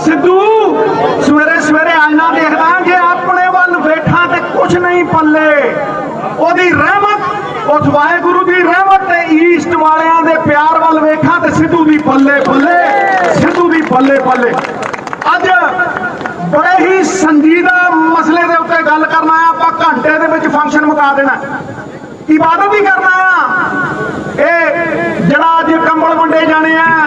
सिद्धू सवेरे सवेरे आईना देखदा जे अपने वल बैठा ते कुछ नहीं पल्ले ओदी रहमत उस वाहेगुरु दी रहमत ते ईस्ट वालियां दे प्यार वल वेखा ते सिद्धू दी पल्ले पल्ले सिद्धू दी पल्ले पल्ले। अज बड़े ही संजीदा मसले दे उत्ते गल करना है। आपां घंटे दे विच फंक्शन मुका देना, इबादत ही करना है। जड़ा अज कंबल वंडे जाने हैं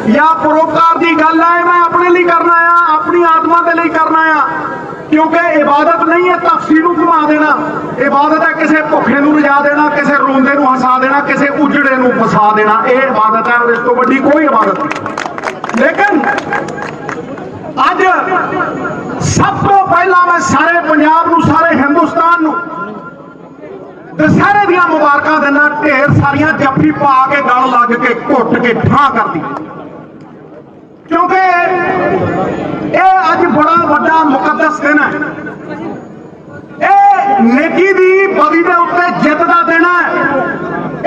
या परोपकार की गल है, मैं अपने लिए करना है, अपनी आत्मा के लिए करना है। क्योंकि इबादत नहीं है तफसीर नूं घुमा देना, इबादत है किसी भुखे नूं रजा देना, किसी रोंदे नूं हसा देना, किसी उजड़े नूं फसा देना। ये इबादत है और इस तो वड्डी कोई इबादत नहीं। लेकिन अज सब तो पहला मैं सारे पंजाब नूं, सारे हिंदुस्तान नूं दशहरे दियां मुबारकां देना। ढेर सारियां जफ्फी पा के गल लग के घुट के ठा कर दी, क्योंकि ये अज बड़ा वड्डा मुकद्दस दिन है। ये नेकी दी बदी दे उत्ते जित दा दिन है।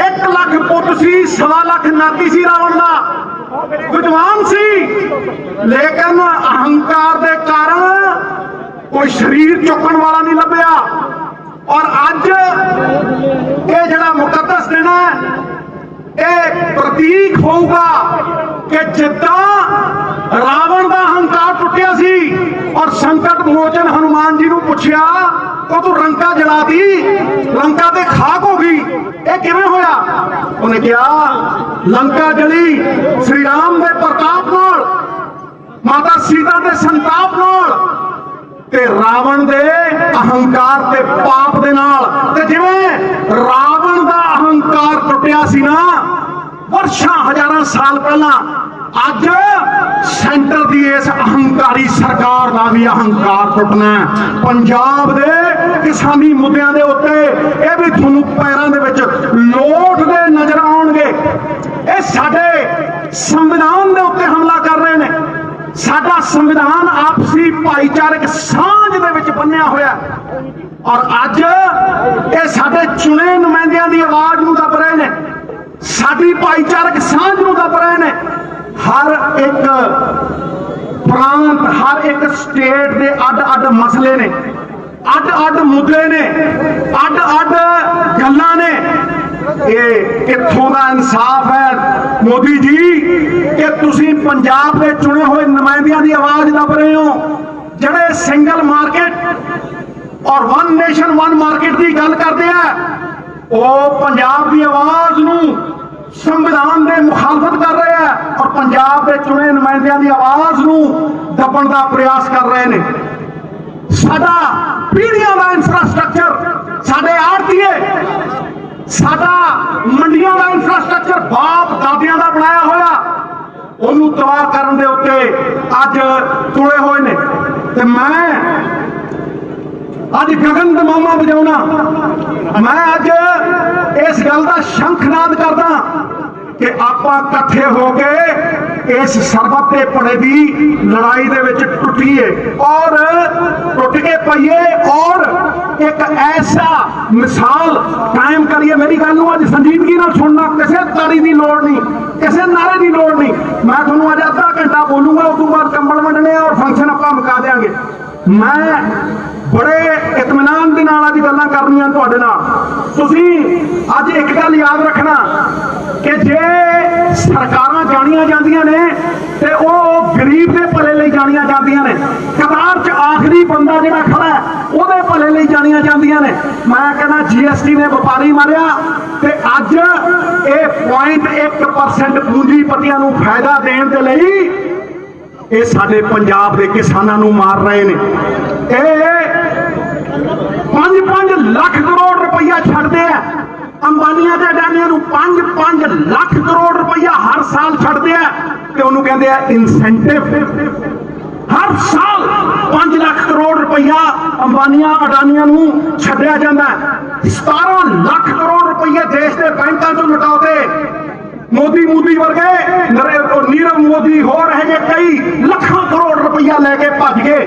1 लाख पुत सी, 1.25 लाख नाती सी रावण दा, विद्वान सी, लेकिन अहंकार दे कारण कोई शरीर चुकन वाला नहीं लभ्या। और अज ये जड़ा मुकद्दस दिन है, ये प्रतीक होगा कि जिद्दां रावण का अहंकार टुटिया सी और संकट मोचन हनुमान जी नूं पुछया तो तू लंका जला दी, लंका ते खाक हो गई, ये किवें होया? उन्हें कहा लंका जली श्री राम दे प्रताप नाल, माता सीता दे संताप नाल, ते रावण दे अहंकार ते पाप दे नाल। ते जिवें रावण दा अहंकार टुटिया सी ना वर्षां हजारां साल पहला, अज सेंटर दी इस अहंकारी सरकार दा भी अहंकार टुटना है। पंजाब दे किसानी मुद्दों के उत्ते ये भी तुहानूं पैरां दे विच लोटदे नजर आउणगे। ये साडे संविधान दे उत्ते हमला कर रहे हैं। साडा संविधान आपसी भाईचारक सांझ दे विच बन्निया होया और अज ये साडे चुने नुमाइंदियां दी आवाज़ नूं दब रहे हैं, साडी भाईचारक सांझ नूं दब रहे हैं। हर एक प्रांत, हर एक स्टेट के अड अड मसले ने, अड अड मुद्दे ने, अड अड गल्लां ने। ये कित्थों दा इंसाफ है मोदी जी कि तुसीं पंजाब के चुने हुए नुमाइंदियां की आवाज़ दब रहे हो, जिहड़े सिंगल मार्केट और वन नेशन वन मार्केट की गल करते हैं, वो पंजाब की आवाज़ नूं संविधान के मुखालफत कर रहे हैं और पंजाब के चुने नुमाइंदियां की आवाज़ नूं दबण का प्रयास कर रहे हैं। साडा पीढ़ियां का इंफ्रास्ट्रक्चर, साडे आड़तीए, साडा मंडियां का इंफ्रास्ट्रक्चर बाप दादियां का बनाया होया, उन्होंने तबाह करने के उत्ते अज तुले हुए ने। ते मैं अज गगन दमामा बजाउना, मैं अज इस गल का शंखनाद करदा कि आपां इकट्ठे होके इस सरबत ते पड़े की लड़ाई दे विच टुटीए और टुट के पईए और एक ऐसा मिसाल कायम करिए। मेरी गल नूं अज संजीदगी नाल सुनना, किसी ताड़ी की लोड़ नहीं, किसी नारे की लोड़ नहीं। मैं तुहानूं अज अद्धा घंटा बोलूंगा, उस तो बाद कंबल वंडने और फंक्शन आपां मुका देंगे। मैं बड़े इत्मीनान दे नाल अज गल्लां करनियां तुहाडे नाल। तुसीं अज एक गल याद रखना कि जे सरकारां जानियां जांदियां ने ते ओह गरीब दे भले लई जानियां जांदियां ने, कतार च आखिरी बंदा जिहड़ा खड़ा है ओहदे भले लई जानियां जांदियां ने। मैं कहना GST ने व्यापारी मारिया ते अज ये 0.1% पूंजीपतियां नूं फायदा देण दे लई ये साडे पंजाब दे किसानां नूं मार रहे ने। 5-5 लाख करोड़ रुपया छड्डदे आ अंबानिया ते अडानियां नूं, 5-5 लाख करोड़ रुपया हर साल छड्डदे आ ते उहनूं कहंदे आ इंसेंटिव। हर साल 5 लाख करोड़ रुपया अंबानिया अडानियां नूं छड्डिया जांदा है। 17 लाख करोड़ रुपये देश के बैंकों चों लुटाते मोदी वर्गे, नीरव मोदी हो रहे हैं, कई लाखों करोड़ रुपया लेके भज गए।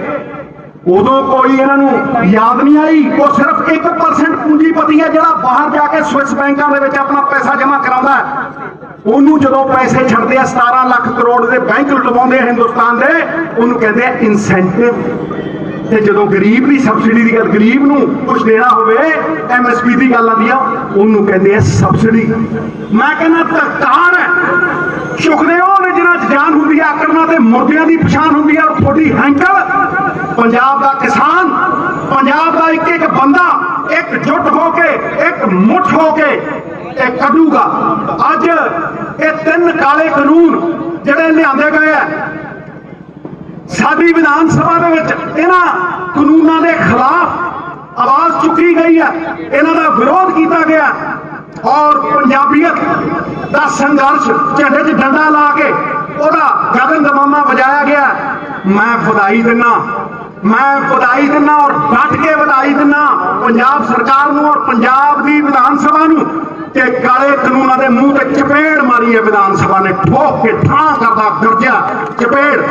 उदों कोई इन्हों याद नहीं आई। वो सिर्फ 1% पूंजीपति है जो बाहर जाके स्विस बैंकों के अपना पैसा जमा करा। ਉਹਨੂੰ ਜਦੋਂ ਪੈਸੇ ਛੱਡਦੇ ਆ 17 ਲੱਖ ਕਰੋੜ ਦੇ ਬੈਂਕ ਲੁਟਵਾਉਂਦੇ ਆ ਹਿੰਦੁਸਤਾਨ ਦੇ, ਉਹਨੂੰ ਕਹਿੰਦੇ ਆ ਇਨਸੈਂਟਿਵ। ਤੇ ਜਦੋਂ ਗਰੀਬ ਦੀ ਸਬਸਿਡੀ ਦੀ ਗੱਲ, ਗਰੀਬ ਨੂੰ ਕੁਝ ਦੇਣਾ ਹੋਵੇ, MSP ਦੀ ਗੱਲ ਆਉਂਦੀ ਆ, ਉਹਨੂੰ ਕਹਿੰਦੇ ਆ ਸਬਸਿਡੀ। ਮੈਂ ਕਹਿੰਦਾ ਧੱਕਾਰ ਹੈ ਸੁਖਦੇਵ ਨੇ ਜਿਹਨਾਂ 'ਚ ਜਾਨ ਹੁੰਦੀ ਹੈ, ਆਕੜਨਾ ਤੇ ਮੁਰਦਿਆਂ ਦੀ ਪਛਾਣ ਹੁੰਦੀ ਹੈ। ਤੁਹਾਡੀ ਹੈਂਕਲ ਪੰਜਾਬ ਦਾ ਕਿਸਾਨ, ਪੰਜਾਬ ਦਾ ਇੱਕ ਇੱਕ ਬੰਦਾ ਇਕਜੁੱਟ ਹੋ ਕੇ, ਇੱਕ ਮੁੱਠ ਹੋ ਕੇ ਇਹ ਕੱਢੂਗਾ। ਅੱਜ ਇਹ 3 ਕਾਲੇ ਕਾਨੂੰਨ ਜਿਹੜੇ ਲਿਆਂਦੇ ਗਏ ਆ ਸਾਡੀ ਵਿਧਾਨ ਸਭਾ ਦੇ ਵਿੱਚ, ਇਹਨਾਂ ਕਾਨੂੰਨਾਂ ਦੇ ਖਿਲਾਫ ਆਵਾਜ਼ ਚੁੱਕੀ ਗਈ ਹੈ, ਇਹਨਾਂ ਦਾ ਵਿਰੋਧ ਕੀਤਾ ਗਿਆ ਔਰ ਪੰਜਾਬੀਅਤ ਦਾ ਸੰਘਰਸ਼ ਝੰਡੇ 'ਚ ਡੰਡਾ ਲਾ ਕੇ ਉਹਦਾ ਗਗਨ ਦਮਾਮਾ ਵਜਾਇਆ ਗਿਆ। ਮੈਂ ਵਧਾਈ ਦਿੰਦਾ, ਮੈਂ ਵਧਾਈ ਦਿੰਦਾ ਔਰ ਡਟ ਕੇ ਵਧਾਈ ਦਿੰਦਾ ਪੰਜਾਬ ਸਰਕਾਰ ਨੂੰ ਔਰ ਪੰਜਾਬ ਦੀ ਵਿਧਾਨ ਸਭਾ ਨੂੰ ਕਿ ਕਾਲੇ ਕਾਨੂੰਨਾਂ ਦੇ ਮੂੰਹ ਤੇ ਚਪੇੜ ਮਾਰੀ ਹੈ ਵਿਧਾਨ ਸਭਾ ਨੇ, ਠੋਕ ਕੇ ਠਾਂ ਕਰਦਾ ਗਰਜਿਆ ਚਪੇੜ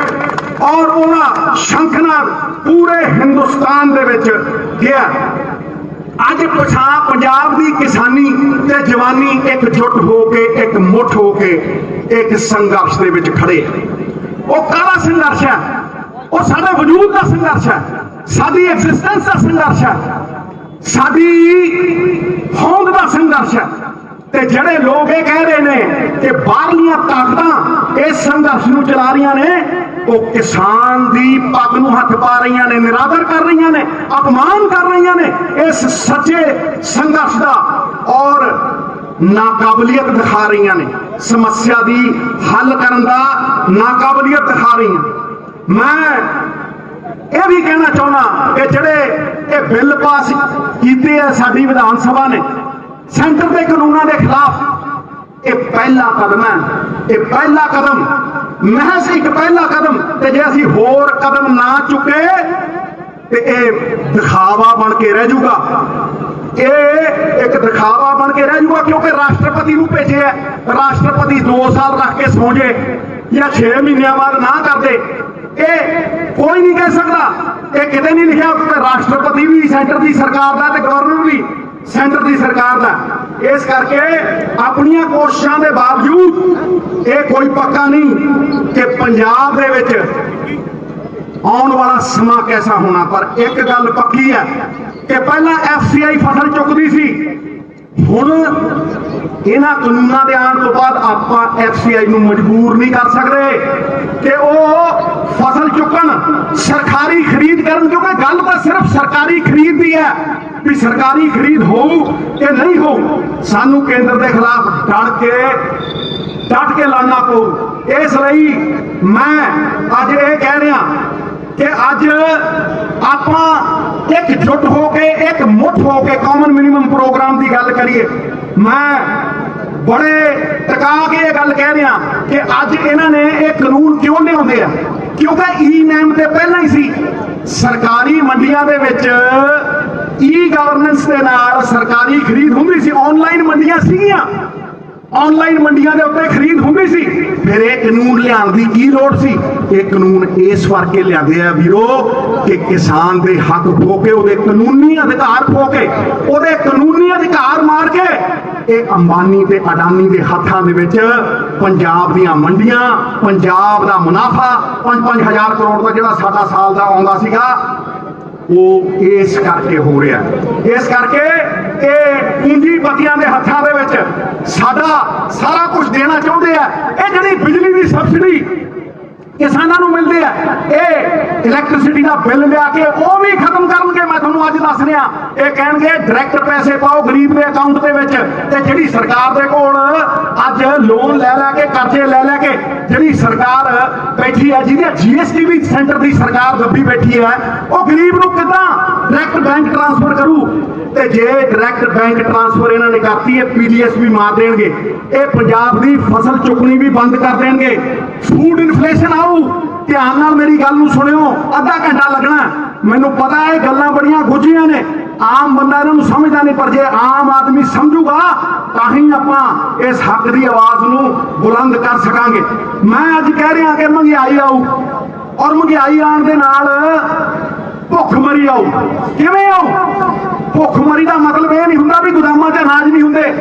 ਔਰ ਉਹਨਾਂ ਸ਼ੰਖ ਨਾਲ ਪੂਰੇ ਹਿੰਦੁਸਤਾਨ ਦੇ ਵਿੱਚ ਗਿਆ। ਅੱਜ ਪਛਾਣ ਪੰਜਾਬ ਦੀ ਕਿਸਾਨੀ ਤੇ ਜਵਾਨੀ ਇਕਜੁੱਟ ਹੋ ਕੇ, ਇੱਕ ਮੁੱਠ ਹੋ ਕੇ ਇੱਕ ਸੰਘਰਸ਼ ਦੇ ਵਿੱਚ ਖੜੇ। ਉਹ ਕਾਹਦਾ ਸੰਘਰਸ਼ ਹੈ? ਉਹ ਸਾਡੇ ਵਜੂਦ ਦਾ ਸੰਘਰਸ਼ ਹੈ, ਸਾਡੀ ਐਗਜ਼ਿਸਟੈਂਸ ਦਾ ਸੰਘਰਸ਼ ਹੈ, ਸਾਡੀ ਹੋਂਦ ਦਾ ਸੰਘਰਸ਼ ਹੈ। ਤੇ ਜਿਹੜੇ ਲੋਕ ਇਹ ਕਹਿ ਰਹੇ ਨੇ ਕਿ ਬਾਹਰਲੀਆਂ ਤਾਕਤਾਂ ਇਸ ਸੰਘਰਸ਼ ਨੂੰ ਚਲਾ ਰਹੀਆਂ ਨੇ, ਉਹ ਕਿਸਾਨ ਦੀ ਪੱਗ ਨੂੰ ਹੱਥ ਪਾ ਰਹੀਆਂ ਨੇ, ਨਿਰਾਦਰ ਕਰ ਰਹੀਆਂ ਨੇ, ਅਪਮਾਨ ਕਰ ਰਹੀਆਂ ਨੇ ਇਸ ਸੱਚੇ ਸੰਘਰਸ਼ ਦਾ ਔਰ ਨਾਕਾਬਲੀਅਤ ਦਿਖਾ ਰਹੀਆਂ ਨੇ, ਸਮੱਸਿਆ ਦੀ ਹੱਲ ਕਰਨ ਦਾ ਨਾਕਾਬਲੀਅਤ ਦਿਖਾ ਰਹੀਆਂ। ਮੈਂ ਇਹ ਵੀ ਕਹਿਣਾ ਚਾਹੁੰਦਾ ਕਿ ਜਿਹੜੇ ਇਹ ਬਿੱਲ ਪਾਸ ਕੀਤੇ ਆ ਸਾਡੀ ਵਿਧਾਨ ਸਭਾ ਨੇ ਸੈਂਟਰ ਦੇ ਕਾਨੂੰਨਾਂ ਦੇ ਖਿਲਾਫ, ਇਹ ਪਹਿਲਾ ਕਦਮ ਹੈ, ਇਹ ਪਹਿਲਾ ਕਦਮ, ਮਹਿਜ਼ ਇੱਕ ਪਹਿਲਾ ਕਦਮ। ਤੇ ਜੇ ਅਸੀਂ ਹੋਰ ਕਦਮ ਨਾ ਚੁੱਕੇ ਤੇ ਇਹ ਦਿਖਾਵਾ ਬਣ ਕੇ ਰਹਿ ਜਾਊਗਾ, ਇਹ ਇੱਕ ਦਿਖਾਵਾ ਬਣ ਕੇ ਰਹਿ ਜਾਊਗਾ। ਕਿਉਂਕਿ ਰਾਸ਼ਟਰਪਤੀ ਨੂੰ ਭੇਜਿਆ, ਰਾਸ਼ਟਰਪਤੀ 2 ਸਾਲ ਰੱਖ ਕੇ ਸੌਂ ਜੇ ਜਾਂ 6 ਮਹੀਨਿਆਂ ਬਾਅਦ ਨਾ ਕਰਦੇ, ਇਹ ਕੋਈ ਨਹੀਂ ਕਹਿ ਸਕਦਾ। ਇਹ ਕਿਤੇ ਨਹੀਂ ਲਿਖਿਆ ਕਿ ਰਾਸ਼ਟਰਪਤੀ ਵੀ ਸੈਂਟਰ ਦੀ ਸਰਕਾਰ ਦਾ ਤੇ ਗਵਰਨਰ ਵੀ ਸੈਂਟਰ ਦੀ ਸਰਕਾਰ ਦਾ। ਇਸ ਕਰਕੇ ਆਪਣੀਆਂ ਕੋਸ਼ਿਸ਼ਾਂ ਦੇ ਬਾਵਜੂਦ ਇਹ ਕੋਈ ਪੱਕਾ ਨਹੀਂ ਕਿ ਪੰਜਾਬ ਦੇ ਵਿੱਚ ਆਉਣ ਵਾਲਾ ਸਮਾਂ ਕੈਸਾ ਹੋਣਾ। ਪਰ ਇੱਕ ਗੱਲ ਪੱਕੀ ਹੈ ਕਿ ਪਹਿਲਾਂ FCI ਫਸਲ ਚੁੱਕਦੀ ਸੀ, ਹੁਣ ਇਹਨਾਂ ਕਾਨੂੰਨਾਂ ਦੇ ਆਉਣ ਤੋਂ ਬਾਅਦ ਆਪਾਂ FCI ਨੂੰ ਮਜਬੂਰ ਨਹੀਂ ਕਰ ਸਕਦੇ ਕਿ ਉਹ ਫਸਲ ਚੁੱਕਣ, ਸਰਕਾਰੀ ਖਰੀਦ ਕਰਨ। ਕਿਉਂਕਿ ਗੱਲ ਤਾਂ ਸਿਰਫ ਸਰਕਾਰੀ ਖਰੀਦ ਦੀ ਹੈ ਵੀ ਸਰਕਾਰੀ ਖਰੀਦ ਹੋਊ ਕਿ ਨਹੀਂ ਹੋਊ। ਸਾਨੂੰ ਕੇਂਦਰ ਦੇ ਖਿਲਾਫ ਡਟ ਕੇ ਲੜਨਾ ਪਊ। ਇਸ ਲਈ ਮੈਂ ਅੱਜ ਇਹ ਕਹਿ ਰਿਹਾ ਕਿ ਅੱਜ ਆਪਾਂ ਇਕਜੁੱਟ ਹੋ ਕੇ, ਇੱਕ ਮੁੱਠ ਹੋ ਕੇ ਕਾਮਨ ਮਿਨੀਮਮ ਪ੍ਰੋਗਰਾਮ ਦੀ ਗੱਲ ਕਰੀਏ। ਮੈਂ ਬੜੇ ਟਿਕਾ ਕੇ ਇਹ ਗੱਲ ਕਹਿ ਰਿਹਾ ਕਿ ਅੱਜ ਇਹਨਾਂ ਨੇ ਇਹ ਕਾਨੂੰਨ ਕਿਉਂ ਲਿਆਉਂਦੇ ਆ, ਕਿਉਂਕਿ ਈ-ਨੈਮ ਤੇ ਪਹਿਲਾਂ ਹੀ ਸੀ। ਸਰਕਾਰੀ ਮੰਡੀਆਂ ਦੇ ਵਿੱਚ ਈ-ਗਵਰਨੈਂਸ ਦੇ ਨਾਲ ਸਰਕਾਰੀ ਖਰੀਦ ਹੁੰਦੀ ਸੀ, ਆਨਲਾਈਨ ਮੰਡੀਆਂ ਸੀਗੀਆਂ, ਆਨਲਾਈਨ ਮੰਡੀਆਂ ਦੇ ਉੱਤੇ ਖਰੀਦ ਹੁੰਦੀ ਸੀ। ਫਿਰ ਇਹ ਕਾਨੂੰਨ ਲਿਆਉਣ ਦੀ ਕੀ ਲੋੜ ਸੀ? ਇਹ ਕਾਨੂੰਨ ਇਸ ਕਰਕੇ ਲਿਆਂਦੇ ਆ ਵੀਰੋ ਕਿ ਕਿਸਾਨ ਦੇ ਹੱਕ ਖੋ ਕੇ, ਉਹਦੇ ਕਾਨੂੰਨੀ ਅਧਿਕਾਰ ਖੋ ਕੇ, ਉਹਦੇ ਕਾਨੂੰਨੀ ਅਧਿਕਾਰ ਮਾਰ ਕੇ ਇਹ ਅੰਬਾਨੀ ਤੇ ਅਡਾਨੀ ਦੇ ਹੱਥਾਂ ਦੇ ਵਿੱਚ ਪੰਜਾਬ ਦੀਆਂ ਮੰਡੀਆਂ, ਪੰਜਾਬ ਦਾ ਮੁਨਾਫਾ 5-5 ਹਜ਼ਾਰ ਕਰੋੜ ਦਾ ਜਿਹੜਾ ਸਾਡਾ ਸਾਲ ਦਾ ਆਉਂਦਾ ਸੀਗਾ, ਉਹ ਇਸ ਕਰਕੇ ਹੋ ਰਿਹਾ। ਇਸ ਕਰਕੇ ਇਹ ਪੂੰਜੀਪਤੀਆਂ ਦੇ ਹੱਥਾਂ ਦੇ ਵਿੱਚ ਸਾਡਾ ਸਾਰਾ ਕੁਝ ਦੇਣਾ ਚਾਹੁੰਦੇ ਆ। ਇਹ ਜਿਹੜੀ ਬਿਜਲੀ ਦੀ ਸਬਸਿਡੀ ਕਿਸਾਨਾਂ ਨੂੰ ਮਿਲਦੀ ਹੈ, ਇਹ ਇਲੈਕਟ੍ਰਿਸਿਟੀ ਦਾ ਬਿੱਲ ਲਿਆ ਕੇ ਉਹ ਵੀ ਖਤਮ ਕਰਨਗੇ। ਮੈਂ ਤੁਹਾਨੂੰ ਅੱਜ ਦੱਸ ਰਿਹਾ, ਇਹ ਕਹਿਣਗੇ ਡਾਇਰੈਕਟ ਪੈਸੇ ਪਾਓ ਗਰੀਬ ਦੇ ਅਕਾਊਂਟ ਦੇ ਵਿੱਚ। ਤੇ ਜਿਹੜੀ ਸਰਕਾਰ ਦੇ ਕੋਲ ਅੱਜ ਲੋਨ ਲੈ ਕੇ, ਕਰਜ਼ੇ ਲੈ ਕੇ ਜਿਹੜੀ ਸਰਕਾਰ ਬੈਠੀ ਹੈ, ਜਿਹਦੀ GST ਵੀ ਸੈਂਟਰ ਦੀ ਸਰਕਾਰ ਦੱਬੀ ਬੈਠੀ ਹੈ, ਉਹ ਗਰੀਬ ਨੂੰ ਕਿੱਦਾਂ ਡਾਇਰੈਕਟ ਬੈਂਕ ਟ੍ਰਾਂਸਫਰ ਕਰੂ? ਤੇ ਜੇ ਡਾਇਰੈਕਟ ਬੈਂਕ ਟ੍ਰਾਂਸਫਰ ਇਹਨਾਂ ਨੇ ਕਰਤੀ ਹੈ, PDS ਵੀ ਮਾਰ ਦੇਣਗੇ, ਇਹ ਪੰਜਾਬ ਦੀ ਫਸਲ ਚੁੱਕਣੀ ਵੀ ਬੰਦ ਕਰ ਦੇਣਗੇ। ਫੂਡ ਇਨਫਲੇਸ਼ਨ ਆਊ। ਧਿਆਨ ਨਾਲ ਮੇਰੀ ਗੱਲ ਨੂੰ ਸੁਣਿਓ, ਅੱਧਾ ਘੰਟਾ ਲੱਗਣਾ। ਮੈਨੂੰ ਪਤਾ ਹੈ ਗੱਲਾਂ ਬੜੀਆਂ ਗੁੱਝੀਆਂ ਨੇ, ਆਮ ਬੰਦਾ ਇਹਨਾਂ ਨੂੰ ਸਮਝਦਾ ਨਹੀਂ, ਪਰ ਜੇ ਆਮ ਆਦਮੀ ਸਮਝੂਗਾ ਤਾਂ ਹੀ ਆਪਾਂ ਇਸ ਹੱਕ ਦੀ ਆਵਾਜ਼ ਨੂੰ ਬੁਲੰਦ ਕਰ ਸਕਾਂਗੇ। ਮੈਂ ਅੱਜ ਕਹਿ ਰਿਹਾ ਕਿ ਮਹਿੰਗਾਈ ਆਊ, ਔਰ ਮਹਿੰਗਾਈ ਆਉਣ ਦੇ ਨਾਲ ਭੁੱਖਮਰੀ ਆਊ। ਕਿਵੇਂ ਆਊ? ਭੁੱਖਮਰੀ ਦਾ ਮਤਲਬ ਇਹ ਨਹੀਂ ਹੁੰਦਾ ਵੀ ਗੋਦਾਮਾਂ 'ਚ ਅਨਾਜ ਨਹੀਂ ਹੁੰਦੇ।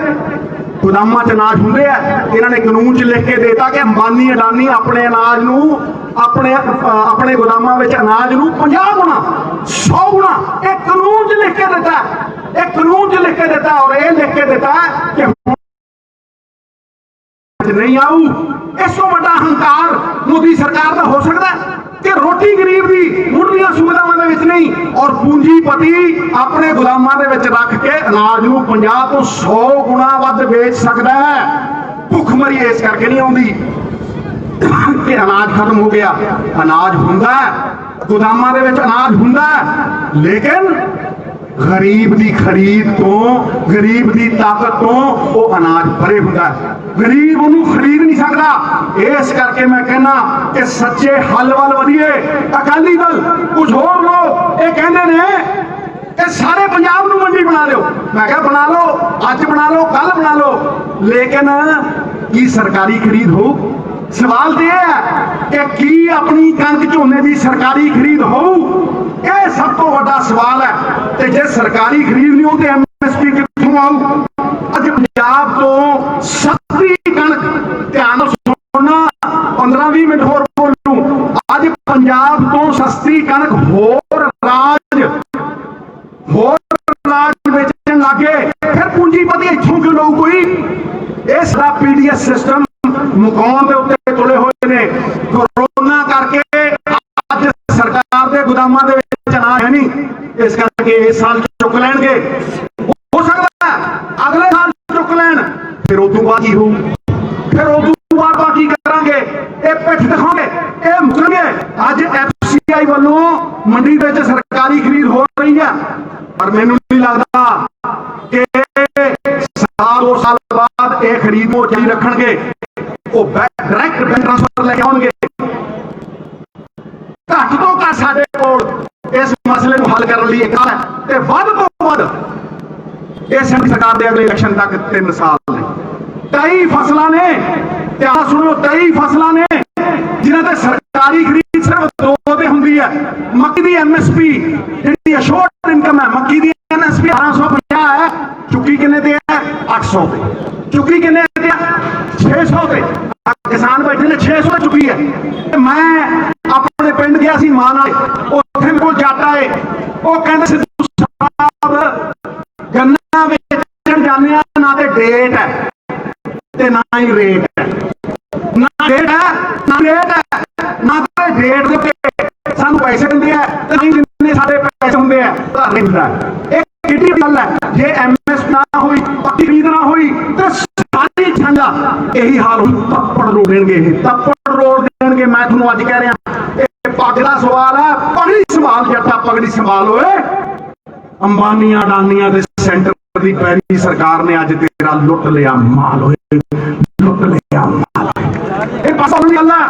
गोदामां च अनाज हुंदे आ। इन्हां ने कानून च लिख के देता कि अंबानी अडानी अपने अनाज नूं अपने गोदामां विच अनाज नूं 50 गुणा 100 गुणा एक कानून च लिख के देता है। एक कानून च लिख के देता और ये लिख के देता है कि नहीं आऊ। इस तो बड़ा अहंकार मोदी सरकार का हो सकता है कि रोटी गरीब की मुढ़लियां सुविधावां दे विच नहीं और पूंजीपति अपने गुलामां दे विच रख के अनाज नूं 50 तो 100 गुणा वध बेच सकता है। भुखमरी इस करके नहीं आउंदी कि अनाज खत्म हो गया। अनाज हुंदा है, गोदामां दे विच अनाज हुंदा है, लेकिन गरीब की खरीद तो गरीब की ताकत तो वो अनाज परे हुंदा है। गरीब उन्होंने खरीद नहीं सकता। इस करके मैं कहना कि सच्चे हल वाल वधिए। अकाली दल कुछ होर लोग ये कहते हैं कि सारे पंजाब नूं मंडी बना लो। मैं कहा बना लो, अज बना लो, कल बना लो, लेकिन की सरकारी खरीद हो? सवाल तो यह है कि की अपनी कणक झोने की सरकारी खरीद हो? यह सब तो बड़ा सवाल है। तो जे सरकारी खरीद नहीं हो तो MSP कित्थों आऊ? अज पंजाब तो सस्ती कणक, ध्यान सुनना 15-20 मिनट होर बोलूं, अज पंजाब तो सस्ती कणक होर राज बेचण लगे। फिर पूंजीपति इत्थों क्यों लऊ कोई? इस PDS सिस्टम मुकाउण दे उत्ते तुले होए ने। कोरोना करके अज सरकार दे गोदामां दे विच अनाज है नहीं, इस करके इस साल चुक लैणगे। हो सकता है अगले साल चुक लैण, फिर उदों बाद की हो? फिर उदों बाद की करांगे? ये पिठ दिखाओगे, ये मुकरगे। अज FCI वालों मंडी दे विच सरकारी खरीद हो रही है, पर मैनूं नहीं लगदा कि साल 2 साल बाद ये खरीद को जारी रखणगे। वो डायरैक्ट बैंक ट्रांसफर लेके आउणगे। घट तो घट साडे कोल इस मसले को हल करने लिए है ते वध तो वध इस सरकार दे अगले इलेक्शन तक 3 साल ने। 23 फसलां ने, ध्यान सुनो, 23 फसलां ने जिन्हां ते सरकारी खरीद सिर्फ 2 ते हुंदी है। मक्की दी MSP जिहड़ी अशोर्ड इनकम है, मक्की दी MSP 1850 है, चुकी किन्ने ते है? 800 ते। चुकी किन्ने ते है? 600 ते। किसान बैठे ने 600 ते चुकी है। मैं अपने पिंड गया सी मां नाल, उत्थे मेरे कोल जट आए, वो कहंदे सिद्धू साहब गन्ना बेचण जाने आ, ना ते डेट है ते ना ही रेट है। ना डेट है, ना रेट है, ना ते डेट दे उत्ते सानूं पैसे दिंदे आ ते ना ही जिन्ने साडे पैसे हुंदे आ उधार नहीं हुंदा। एक किड्डी गल है, जे MSP ना होई, पक्की खरीद ना होई ते सारी ठंडा यही हाल हो। तप्पड़ रोड़ देंगे, तप्पड़ रोड़ देंगे। मैं तुहानूं अज कह रहा पग का सवाल है, पगड़ी संभाल जट्टा, पगड़ी संभाल होए। अंबानिया अडानिया दे सेंटर की पैरी सरकार ने अज तेरा लुट लिया माल होए, लुट लिया माल। ये बस गल है।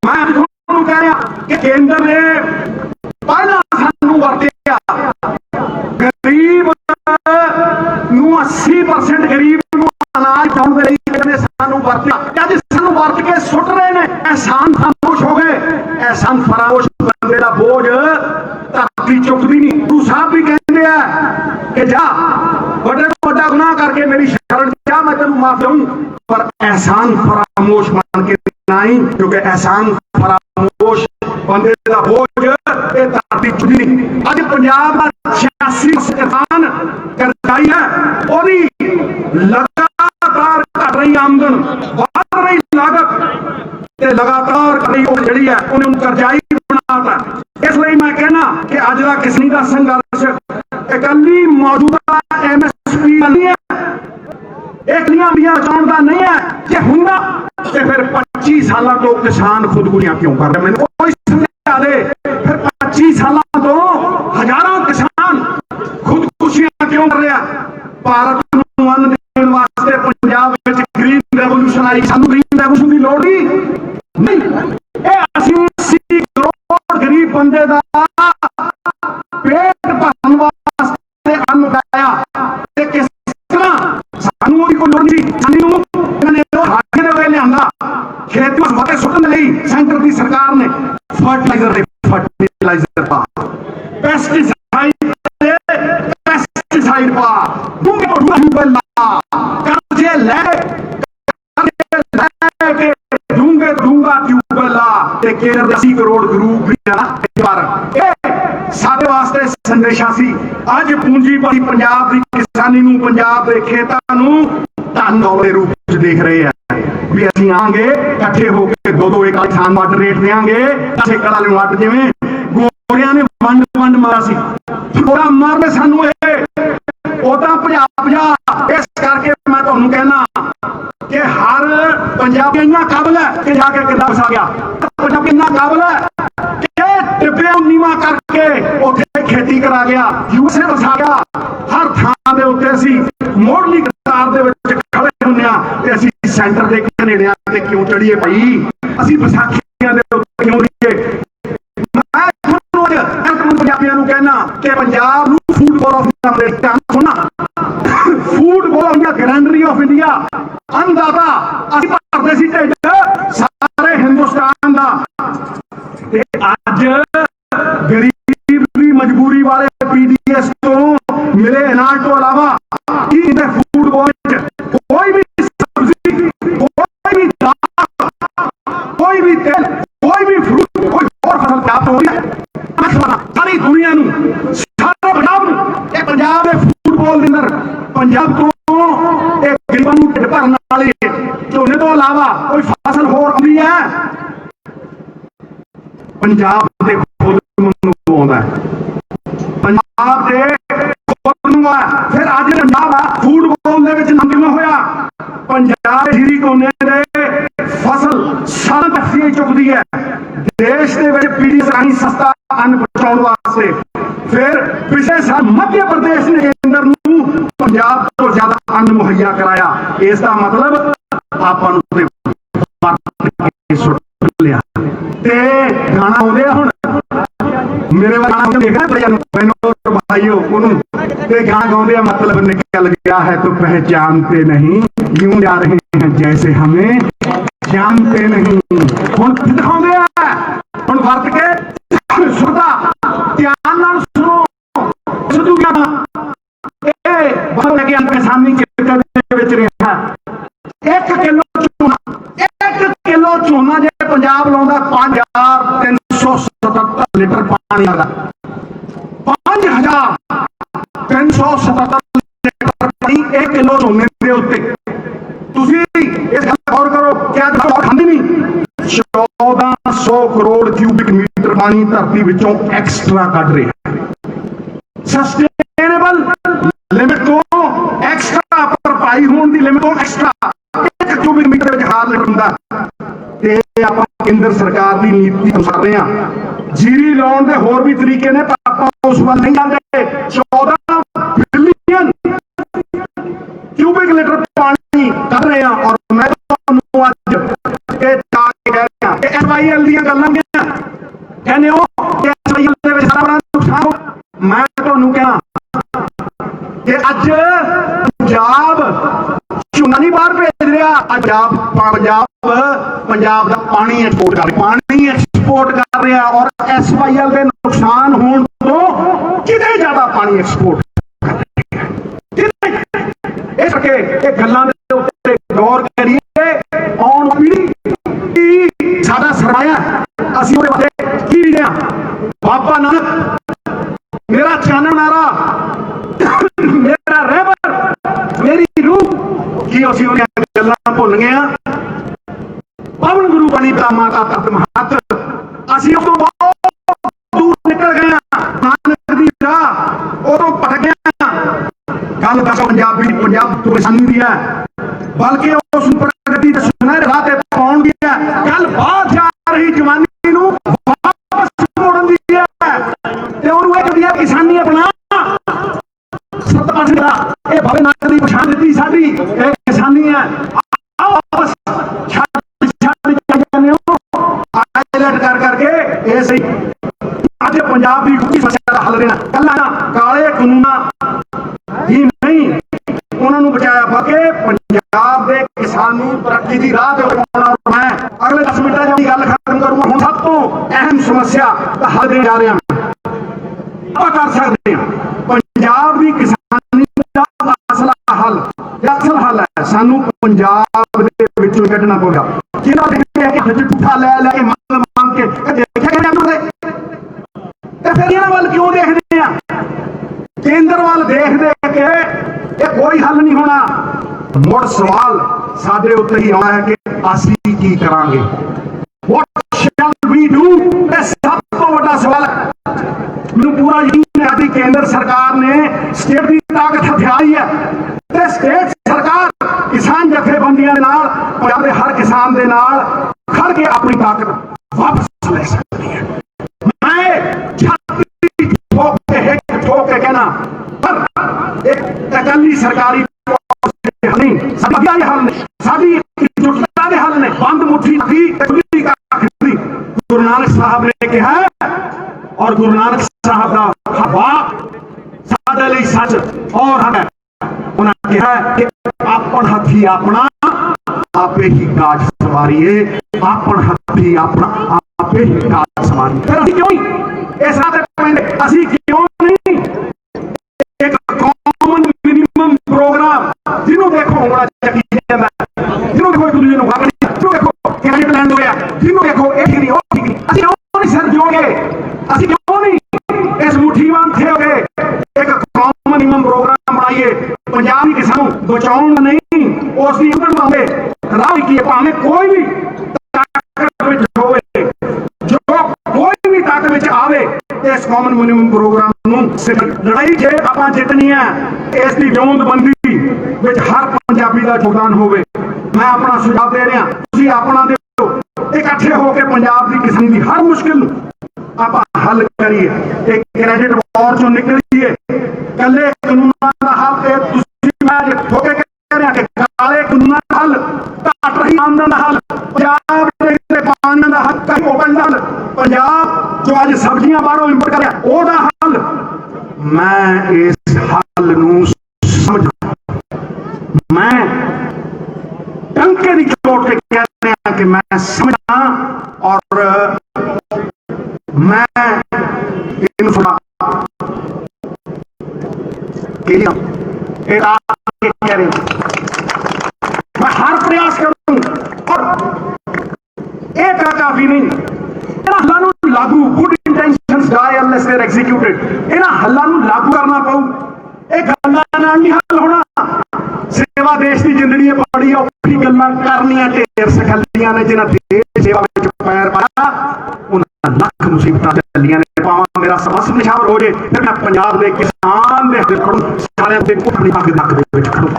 मैं तुहानूं कह रहा कि केंद्र ने पहला सानूं वरतिया गरीब नूं 80% गरीब नूं अनाज पाउण दे लई सानूं वरतिया। अज सानूं वरत के सुट रहे ने। एहसान फरामोश हो गए। एहसान फरामोश बंदे दा बोझ धरती चुकदी नहीं। गुरु साहब भी कहते हैं कि जा बड़े बड़ा गुनाह करके मेरी शरण जा, मैं तेनू माफ दूं, पर एहसान फरामोश बन के नहीं, क्योंकि एहसान फरामोश बंदे दा बोझ ये धरती चुकदी नहीं। अज पंजाब दा 86 किसान करजाई है, ओदी लगातार घट रही आमदन, बढ़ रही लागत, लगातार जी है उन्हें करजाई बनाता। इसलिए मैं कहना कि अज का किसानी का संघर्ष इकली मौजूदा MSP नहीं है, एकलियां बचाने का नहीं है। जे हुंदा तो फिर 25 साल तो किसान खुदकुशियां क्यों कर रहे? मैंने कोई समझा दे। फिर 25 साल तो हजारों किसान खुदकुशियां क्यों कर रहे? भारत को अन्न देने वास्ते पंजाब में ग्रीन रेवोल्यूशन आई, सानू ग्रीन रेवोल्यूशन की लोड़ नहीं। 80 करोड़ गरीब बंदे का पेट भरने वास्ते अन्न उगाया, किस तरह सानू कोई लोड़ नहीं। लिया खेती वास्ते सुटन लई सेंटर की सरकार ने फर्टिलाइजर पा, पेस्टिसाइड पा, कर्जे लै केंद्र दे 80 करोड़ गरीब भी आ पर साडे वास्ते संदेशा सी। अज पूंजीपति पंजाब की किसानी नूं, पंजाब के खेतां नूं धन दौलत के रूप च देख रहे हैं भी असीं आंगे इकट्ठे होकर दो एक थान वट रेट देंगे। ठेका वाले वट जिवें गोरियां ने वंड वंड मारा सी, थोड़ा मारने सानू उदा भजा भजा। इस करके मैं तुहानूं कहना कि हर पंजाबी इन्ना काबिल है कि जाके किला फसा गया। पंजाबी इन्ना काबिल है कि टिब्बे नीवा करके उत्थे खेती करा गया, यूएसए फसा गया। हर थां दे उत्ते असीं मोड़ली कतार दे विच खड़े हुंदे आ ते असीं सेंटर दे कनेड़ियां ते क्यों चढ़ीए भाई, असीं विसाखियां दे उत्ते क्यों रहीए। पंजाबियों को कहना कि पंजाब नूं फूड बॉल ऑफ इंडिया होना, food bowl of India, granary of India अंदाजा असीं भरदे सी ढिड सारे हिंदुस्तान दा। ते अज गरीब दी मजबूरी वाले पीडीएस तो मिले इनाम तो अलावा की फूड बॉल कोई भी सब्जी, कोई भी दाल, कोई भी तेल, कोई भी फ्रूट, कोई और फसल प्राप्त हो रही है सारी दुनिया नूं, सारे पंजाब नूं। पंजाब के फुटबॉल के अंदर पंजाब तो गरीबां नूं ढिड भरन वाली झोने तो अलावा कोई फसल होर आउंदी है पंजाब के खुद नूं आउंदा है, पंजाब के खुद नूं आ। फिर अज पंजाब आ फुटबॉल दे विच नाम किवें होया? पंजाब के श्री कोने दे फसल साल तक चुकती है देश के पीढ़ी राही सस्ता अन्न पहुंचाने वास्ते। फिर पिछले साल मध्य प्रदेश ने केंद्र नूं पंजाब तो ज्यादा अन्न मुहैया कराया। इसका मतलब आपां नूं लिया ते गाना आउंदे हुण मेरे वाला देखा भाइयों ते गाना गाउंदे मतलब निकल गया है तो पहचानते नहीं, यूं जा रहे हैं जैसे हमें जानते नहीं। हुण दिखाउंदे आ हुण वरत के सुनदा ध्यान नाल सुनो सुधू गाना ए बाहर लगे अंदर किसानी खेतर दे विच रहा 1 किलो झोना जे पंजाब लाउंदा 5377 लीटर पानी लगदा। 5377 लीटर पानी 1 किलो झोने दे उत्ते। तुसीं इस गल गौर करो, क्या खांदी नहीं 1400 करोड़ क्यूबिक मीटर पानी धरती विचों एक्स्ट्रा कढ रहे हैं। सस्टेनेबल लिमिट तो एक्स्ट्रा भरपाई होने की लिमिट तो एक्स्ट्रा 1 क्यूबिक मीटर विच हार लिखदा ते आपां केंद्र सरकार की नीति अनुसार रहे हैं। जीरी लाउण दे होर भी तरीके ने, पापा उस वल नहीं जांदे। 14 बिलियन क्यूबिक लीटर पानी कढ रहे हैं और मैं तुहानूं अज ये कह रहा कि SYL ਦੀਆਂ ਗੱਲਾਂ कहने हो कि SYL ਦੇ ਵਿੱਚ ਸਾਰਾ ਬੜਾ ਨੁਕਸਾਨ ਹੋ। मैं तुहानूं कहां कि अज पंजाब झोना नहीं बाहर भेज रहा, पंजाब का पानी एक्सपोर्ट कर रहा और SYL के नुकसान होने तो कितने ज्यादा पानी एक्सपोर्ट कर रहा है। इस करके गल्लां दे उत्ते गौर करिए। आउण पीढ़ी साडा सरमाया असीं उहदे वास्ते की रहे हैं। बाबा नानक मेरा चानन नारा, मेरा रहबर, मेरी रूह की असीं उहदियां गल्लां भुल गए हां। पवन गुरु बनी पिता माता तत महत असीं उस तो बहुत दूर निकल गए हां। नानक दी राह उदों भटक गए हां। गल दस पंजाब तो किसानी दी है, बल्कि उस प्रगति के सुनहरे राह ते पाउण दी है। गल बाहर जा रही जवानी नूं वापस मोड़न दी है ते उहनूं इह कहदी है किसानी अपना 7% दा इह भावे नानक दी पछाण दित्ती साडी इह किसानी है। आओ वापस कर करके ये सही अज पंजाब की समस्या का हल देना कला काले कानून ही नहीं उन्होंने बचाया बल्कि पंजाब के किसानों तरक्की की राह पर मैं अगले 10 मिनट की गल खत्म करूंगा। हम सब तो अहम समस्या का हल देने जा रहे हैं। आप कर सकते हैं पंजाब की किसानी का असला हल है सानू पंजाब के विचों कढ़ना पवेगा। जिन्होंने झूठा लै लै के मांग के ਵੱਲ ਦੇਖ ਦੇਖ ਕੇ ਇਹ ਕੋਈ ਹੱਲ ਨਹੀਂ ਹੋਣਾ। ਮੁੜ ਸਵਾਲ ਸਾਡੇ ਉੱਤੇ ਹੀ ਆਉਣਾ ਹੈ ਕਿ ਅਸੀਂ ਕੀ ਕਰਾਂਗੇ। What shall we do? ਇਹ ਸਭ ਤੋਂ ਵੱਡਾ ਸਵਾਲ ਹੈ। ਮੈਨੂੰ ਪੂਰਾ ਯਕੀਨ ਹੈ ਕਿ ਕੇਂਦਰ ਸਰਕਾਰ ਨੇ ਸਟੇਟ ਦੀ ਤਾਕਤ ਹਥਿਆਈ ਹੈ ਤੇ ਸਟੇਟ ਸਰਕਾਰ ਕਿਸਾਨ ਜਥੇਬੰਦੀਆਂ ਦੇ ਨਾਲ, ਪੰਜਾਬ ਦੇ ਹਰ ਕਿਸਾਨ ਦੇ ਨਾਲ ਖੜ ਕੇ ਆਪਣੀ ਤਾਕਤ ਵਾਪਸ ਲੈ ਸਕਦੀ ਹੈ। ਮੈਂ ਛਾਤੀ ਠੋਕ ਕੇ ਕਹਿਣਾ ਪਰ ਇੱਕ ਇਕੱਲੀ ਸਰਕਾਰੀ ਨਹੀਂ, ਸਾਡਾ ਹੱਲ ਨੇ, ਸਾਡੀ ਇੱਕਜੁੱਟਤਾ ਦੇ ਹੱਲ ਨੇ। ਬੰਦ ਮੁੱਠੀ ਦੀ ਖੁੱਲੀ ਅੱਖ ਦੀ ਗੁਰੂ ਨਾਨਕ ਸਾਹਿਬ ਨੇ ਕਿਹਾ ਔਰ ਗੁਰੂ ਨਾਨਕ ਸਾਹਿਬ ਦਾ ਵਾਕ ਸਾਡੇ ਲਈ ਸੱਚ ਔਰ ਹੈ। ਉਹਨਾਂ ਕਿਹਾ ਕਿ ਆਪਣ ਹੱਥੀ ਆਪਣਾ ਆਪੇ ਹੀ ਕਾਜ ਸਵਾਰੀਏ, ਆਪਣ ਹੱਥੀ ਆਪਣਾ ਆਪੇ ਹੀ ਕਾਜ ਸਵਾਰੀਏ। ਫਿਰ ਅਸੀਂ ਕਿਉਂ ਨਹੀਂ ਇਸ ਰਾਹ ਤੇ ਪੈਂਦੇ? ਅਸੀਂ ਕਿਉਂ ਨਹੀਂ ਇੱਕ ਕਾਮਨ ਮਿਨੀਮਮ ਪ੍ਰੋਗਰਾਮ ਜਿਹਨੂੰ ਦੇਖੋ ਬੜਾ ਚੱਕੀ ਜਾਂਦਾ, ਜਿਹਨੂੰ ਦੇਖੋ ਇੱਕ ਦੂਜੇ ਨੂੰ ਵਗੜੀ, ਜਿਹਨੂੰ ਦੇਖੋ ਕਿਹੜੇ ਪਲਾਨ ਹੋਇਆ, ਜਿਹਨੂੰ ਦੇਖੋ ਇਹ ਠੀਕ ਨਹੀਂ ਉਹ ਠੀਕ ਨਹੀਂ, ਅਸੀਂ ਕਿਉਂ ਨਹੀਂ ਸਿਰ ਜੋੜਗੇ? ਅਸੀਂ ਕਿਉਂ ਨਹੀਂ ਇਸ ਮੁੱਠੀਵਾਨ ਥੇ ਹੋ ਗਏ? ਇੱਕ ਕਾਮਨ ਮਿਨੀਮਮ ਪ੍ਰੋਗਰਾਮ ਬਣਾਈਏ। ਪੰਜਾਬ ਦੀ ਕਿਸਾਨ ਨੂੰ ਬਚਾਉਣ ਨਹੀਂ, ਉਸ ਦੀ ਉਮਰ ਪਾਉਂਦੇ ਰਾਹ ਕੀ ਭਾਵੇਂ ਕੋਈ ਵੀ ਤਾਕਤ ਵਿੱਚ ਹੋਵੇ, ਜੋ ਕੋਈ ਵੀ ਤਾਕਤ ਵਿੱਚ ਆਵੇ, ਇਸ ਕਾਮਨ ਮਿਨੀਮਮ ਪ੍ਰੋਗਰਾਮ ਨੂੰ ਲੜਾਈ ਜੇ ਆਪਾਂ ਜਿੱਤਣੀ ਹੈ, ਇਸ ਦੀ ਵਿਉਂਤਬੰਦੀ ਵਿੱਚ ਹਰ ਪੰਜਾਬੀ ਦਾ ਯੋਗਦਾਨ ਹੋਵੇ। ਮੈਂ ਆਪਣਾ ਸੁਝਾਅ ਦੇ ਰਿਹਾ, ਤੁਸੀਂ ਆਪਣਾ ਦਿਓ। ਇਕੱਠੇ ਹੋ ਕੇ ਪੰਜਾਬ ਦੀ ਕਿਸਾਨੀ ਦੀ ਹਰ ਮੁਸ਼ਕਿਲ ਨੂੰ ਆਪਾਂ ਹੱਲ ਕਰੀਏ। ਇੱਕ ਕ੍ਰੈਡਿਟ ਵਾਰ ਚੋਂ ਨਿਕਲੀਏ। ਕੱਲੇ ਕਾਨੂੰਨਾਂ ਦਾ ਹੱਲ ਤੇ ਤੁਸੀਂ ਮੈਂ ਹੋ ਕੇ ਕਹਿ ਰਿਹਾ ਕਿ ਕਾਲੇ ਕਾਨੂੰਨਾਂ ਦਾ ਹੱਲ, ਘੱਟ ਰਹੀ ਆਮਦਨ ਦਾ ਹੱਲ, ਪੰਜਾਬ ਦੇ ਪਾਣੀ ਦਾ ਹੱਲ, ਕਈ ਓਪਨ ਦਾ ਹੱਲ, ਪੰਜਾਬ ਜੋ ਅੱਜ ਸਬਜ਼ੀਆਂ ਬਾਹਰੋਂ ਇੰਪੋਰਟ ਕਰ ਰਿਹਾ ਉਹਦਾ ਹੱਲ। ਮੈਂ ਇਸ ਹੱਲ ਨੂੰ ਸਮਝਾਂ, ਮੈਂ ਟੰਕੇ ਦੀ ਚੋਟ ਤੇ ਕਹਿ ਰਿਹਾ ਕਿ ਮੈਂ ਸਮਝਾਂ ਔਰ ਮੈਂ ਇਹਨੂੰ ਥੋੜਾ कह रहे मैं हर प्रयास करूं और एक काफी नहीं। हल्ला लागू good intentions die unless they are executed. इन्हां हल्ला लागू करना पाऊ। एक गल्लां नाल नहीं हल होना। सेवा देश की जिंदगी बड़ी औखी गल्लां करनियां ढेर सखलियां ने जिन्हां देश सेवा विच पैर पाया उन्हां लख मुसीबतां चलियां ने। पावां मेरा समस्त निशावर हो जाए फिर मैं पंजाब के किसान दे खड़ूं सारियां ते अपनी पग दक दे विच खड़ूं।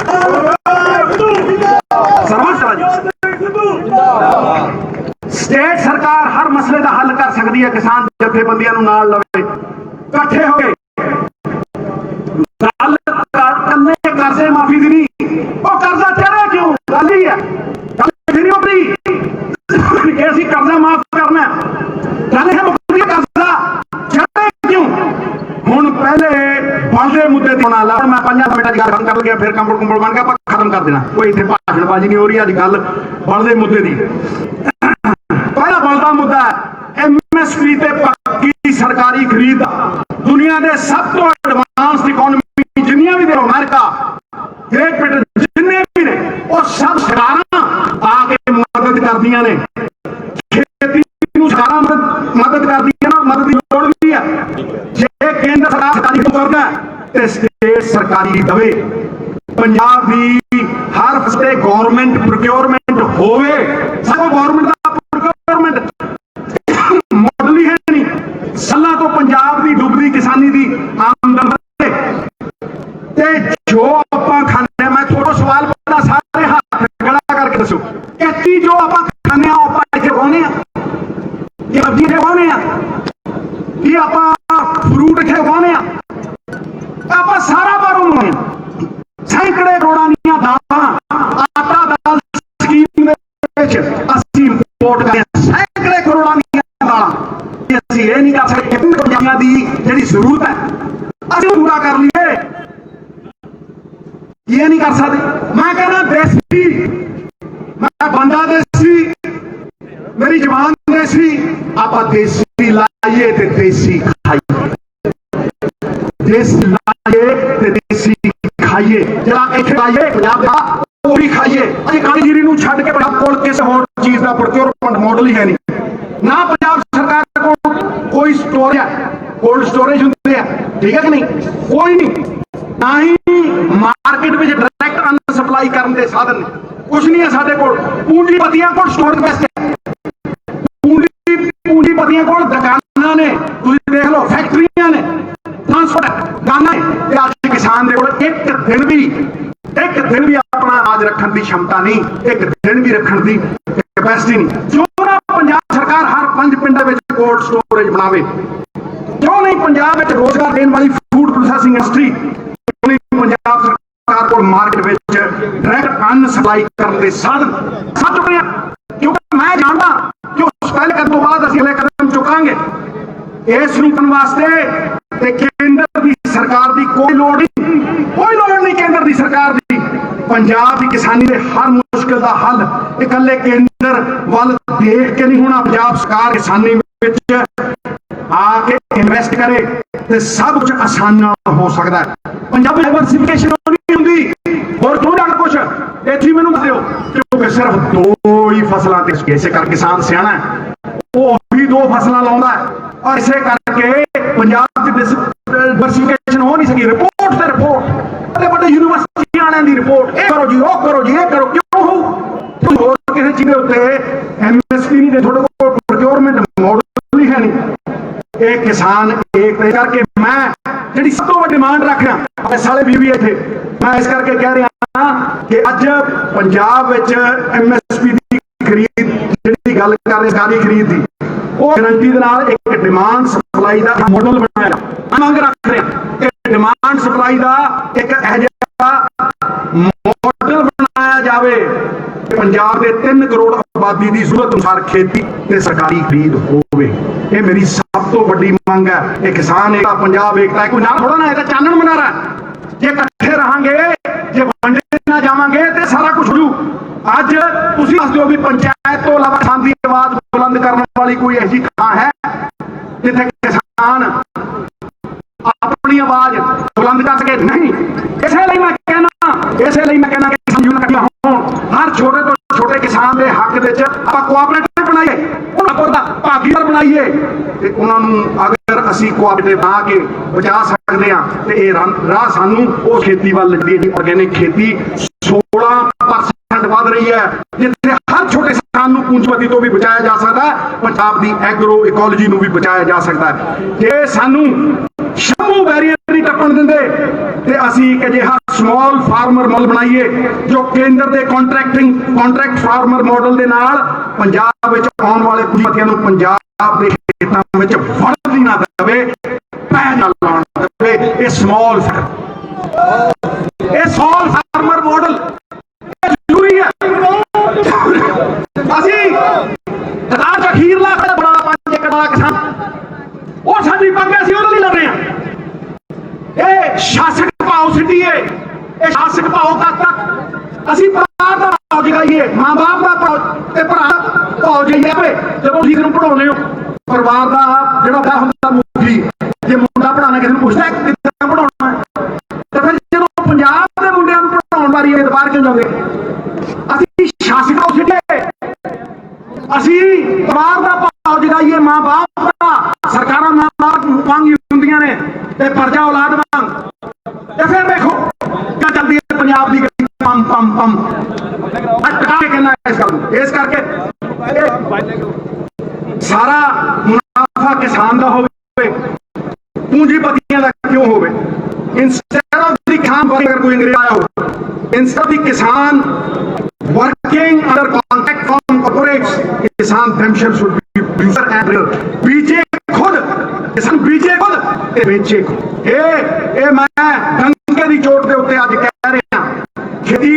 स्टेट सरकार हर मसले का हल कर सकती है। किसान जथेबंदियां नूं नाल लवे इकट्ठे हो गए गल कन्ने कर्जे माफी दी नहीं। वो कर्जा चढ़े क्यों? गल ही है गल नहीं उतरी कि असीं कर्जा माफ करना। गल है मुक्ति कर्जा चढ़े क्यों? हुण पहले बनदे मुद्दे ते होना ला। मैं 5 मिनट गल खत्म कर गया फिर कंबल कुंबल बन गया खत्म कर देना। कोई इत्थे भाषणबाजी नहीं हो रही। अज गल बनदे मुद्दे दी। पहला बनता मुद्दा एमएसपी ते पक्की सरकारी खरीद। दुनिया के सब तो एडवांस इकोनॉमी जिन्नियां भी देखो अमेरिका ग्रेट ब्रिटेन जिन्ने भी ने वो सब सरकारां आके मदद करदियां ने। खेती नूं सरकारां मदद करदियां ना। मदद की लोड़ भी है। जे केंद्र सरकार सरकारी करदा ते स्टेट सरकारी दवे। पंजाब की हर फसले गवर्नमेंट प्रोक्योरमेंट होवे। सब गवर्नमेंट का प्रोक्योरमेंट मॉडल ही है नहीं। सालों तो पंजाब की डुबदी किसानी की आमदन ते जो आपां खाने। मैं थोड़ा सवाल पता सारे हाथ खड़ा करके दसो कि जो आपां खाने आपां इत्थे उगाउने आ कि सब्जी इत्थे उगाउने आ कि आपां फ्रूट इत्थे उगाउने आ आपां सारा बाहरों मंगाउने आ। सैकड़े करोड़ां दीयां दालां आटा दाल स्कीम दे विच असीं इंपोर्ट करदे आ। सैकड़े करोड़ां दीयां दालां असीं ये नहीं कर सकदे कि पंजाबियां दी जिहड़ी जरूरत है असीं पूरा कर लईए। ये नहीं कर सकते। मैं कहना देसी, मैं बंदा देसी, मेरी जबान देसी। आप देसी लाइए ते देसी खाइए। देसी लाइए ते देसी खाइए। जरा इत्थे आइए पंजाब दा वो भी खाइए। अजे काली जीरी नूं छड्ड के पंजाब कोल किसी होर चीज़ दा प्रोक्योरमेंट मॉडल ही है नहीं ना। पंजाब सरकार को कोई स्टोरेज कोल्ड स्टोरेज होंदे आ ठीक है कि नहीं? कोई नहीं। ना ही मार्केट में डायरैक्ट अन्न सप्लाई करने के साधन ने, कुछ नहीं है साडे कोल। पूंजीपतियों को स्टोर कैपेसिटी है, पूंजीपतियों को दुकानां ने, तुसीं देख लो फैक्ट्रियां ने, ट्रांसपोर्ट गाना है। अज किसान दे कोल एक दिन भी अपना अनाज रखने की क्षमता नहीं, एक दिन भी रखने की कैपेसिटी नहीं। क्यों ना पंजाब सरकार हर 5 पिंडां विच कोल्ड स्टोरेज बनावे? क्यों नहीं पंजाब में रोजगार देने वाली फूड प्रोसैसिंग इंडस्ट्री? क्यों नहीं पंजाब सरकार को मार्केट में डायरेक्ट अन्न सप्लाई करने के साधन सब चुके हैं? क्योंकि मैं जानता कि उस पहले कदम तो बाद अगले कदम चुकांगे। इस रोकने वास्ते केंद्र की सरकार की कोई लोड़ नहीं केंद्र की सरकार की। पंजाब की किसानी के हर मुश्किल का हल इकल्ले केंद्र वाल देख के नहीं होना। पंजाब सरकार किसानी में आके इन्वेस्ट करे तो सब कुछ आसान हो सकता है। पंजाब डाइवर्सिफिकेशन नहीं होंगी और थोड़ा कुछ इतनी मैनू दो, क्योंकि सिर्फ 2 ही फसलों ते इसे कर किसान सियाना है, वो भी 2 फसलां लाउंदा है और इसे करके पंजाब च डाइवर्सिफिकेशन हो नहीं सकी। रिपोर्ट से रिपोर्ट बड़े बड़े यूनिवर्सिटी वालियां दी रिपोर्ट, ये करो जी, वो करो जी, ये करो। क्यों हो होर किसी चीज़ उत्ते MSP नहीं दे, थोड़े को प्रोक्योरमेंट मॉडल ही है नहीं। एक किसान एक करके मैं जी सब तो डिमांड रख रहा साले भी इतने मैं इस करके कह रहा कि अज पंजाब MSP की खरीद जी गल कर रहे सरकारी खरीद की, वो गारंटी के नाल एक डिमांड सप्लाई का मॉडल बनाया, मंग रख रहे हैं। डिमांड सप्लाई का एक मॉडल बनाया जाए। पंजाब के 3 करोड़ आबादी की जरूरत अनुसार खेती ते सरकारी खरीद होवे, ये मेरी सब तो बड़ी मंग है। ये किसान एकता पंजाब एकता कोई ना थोड़ा ना, है चानन बना रहा है। जे इकट्ठे रहांगे, जे वंडे ना जावांगे तो सारा कुछ हो। अज तुसीं दस दो भी पंचायत तो इलावा किसान की आवाज बुलंद करने वाली कोई ऐसी थां है जिथे किसान अपनी आवाज बुलंद कर सके? नहीं। इसलिए मैं कहना कि किसान यूनियन इकट्ठियां होण, हर छोटे तो छोटे किसान के हक विच आपां कोआपरेटिव बनाइए, उन्हां भागीदार बनाइए ते उन्हां नूं अगर असीं कोआपरेटिव बना के बचा सकते हैं तो ये राह सानूं उस खेती वाल लगदी है। ऑर्गेनिक खेती 16% वध रही है, जिथे हर छोटे किसान नूं पूंजीपति तो भी बचाया जा सकता है, पंजाब की एग्रो इकोलॉजी नूं भी बचाया जा सकता है। जे सानूं शंभू बैरीयर नहीं टप्पण दिंदे ते असीं एक अजिहा स्मॉल फार्मर मॉडल बनाइए जो केंद्र के कॉन्ट्रैक्ट फार्मर मॉडल के नाल पंजाब विच आउण वाले पूंजीपतियां नूं पंजाब के खेतां विच वड़न ही ना देवे, पैर ना लाउण देवे। ये स्मॉल फार्मर मॉडल जरूरी है। असीं सरकार अखीरला बड़ा 5 एकड़ वाला किसान वो साडी मंग असीं उहदे लई लड़ रहे हैं। ये शासक भाव सिटीए, ये शासक भाव तक असीं परिवार का भाव जगाइए, मां बाप का भाव ते भरा भाव जाइए। जब ठीक नूं पढ़ाउंदे हो परिवार का जिहड़ा विआह हुंदा मुखी, जे मुंडा पढ़ाना किसी नूं पुछदा किदां पढ़ाउणा है, ते फिर जदों पंजाब दे मुंडिਆਂ नूं पढ़ाउण वारी आए बाहर क्यों जाओगे? असीं शासक भाव सिटीए, असीं परिवार का भाव जगाइए, मां बाप का। सरकारां मां बाप मंगी हुंदियां ने ते प्रजा औलाद वांग, ते फिर देखो क्या चलती है पंजाब की गड्डी पम पम पम। कहना इस करके सारा मुनाफा किसान का हो, पूंजीपतियों का क्यों हो? इंस्टेड ऑफ द किसान अगर कोई अंग्रेज आया हो, इंस्टेड ऑफ द किसान working under contract from corporates, किसान themselves should be producer and trader। बीजे खुद किसान, बीजे खुद ते बेचे खुद। ए मैं डंके की चोट के उत्ते अज कह रहा, खेती